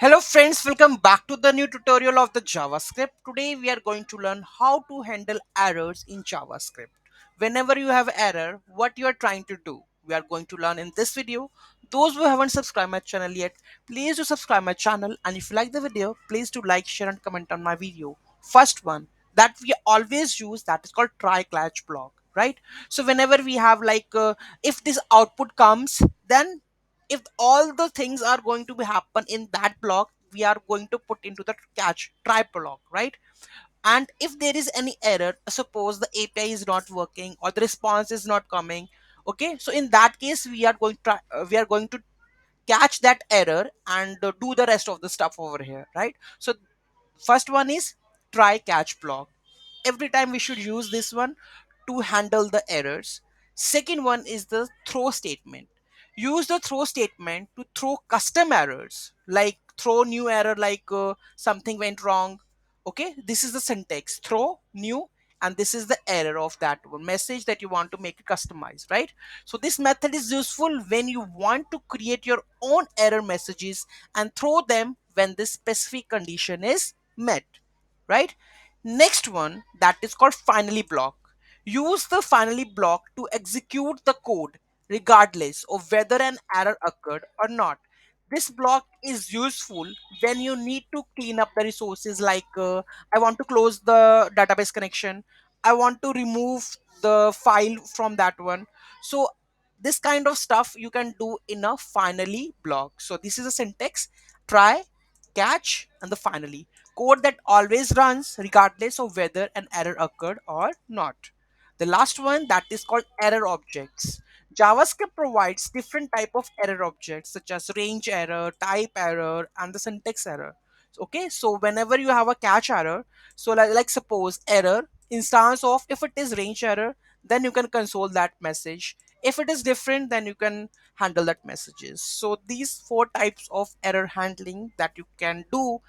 Hello friends, welcome back to the new tutorial of the JavaScript. Today we are going to learn how to handle errors in JavaScript. Whenever you have error, what you are trying to do, we are going to learn in this video. Those who haven't subscribed my channel yet, please do subscribe my channel, and if you like the video, please do like, share and comment on my video. First one that we always use, that is called try catch block, right? So whenever we have if this output comes, then if all the things are going to be happen in that block, we are going to put into the catch try block, right? And if there is any error, suppose the API is not working or the response is not coming, okay, so in that case we are going to catch that error and do the rest of the stuff over here, right? So first one is try catch block. Every time we should use this one to handle the errors. Second one is the throw statement. Use the throw statement to throw custom errors, like throw new error, something went wrong. Okay, this is the syntax throw new, and this is the error of that one message that you want to make it customized, right? So this method is useful when you want to create your own error messages and throw them when this specific condition is met, right? Next one, that is called finally block. Use the finally block to execute the code regardless of whether an error occurred or not. This block is useful when you need to clean up the resources, I want to close the database connection, I want to remove the file from that one. So this kind of stuff you can do in a finally block. So this is a syntax: try, catch, and the finally. Code that always runs regardless of whether an error occurred or not. The last one, that is called error objects. JavaScript provides different type of error objects such as range error, type error, and the syntax error. Okay, so whenever you have a catch error, so like suppose error instance of, if it is range error, then you can console that message. If it is different, then you can handle that messages. So these four types of error handling that you can do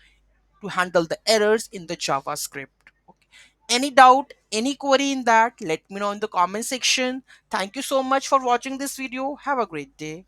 to handle the errors in the JavaScript. Okay. Any doubt, any query in that, let me know in the comment section. Thank you so much for watching this video. Have a great day.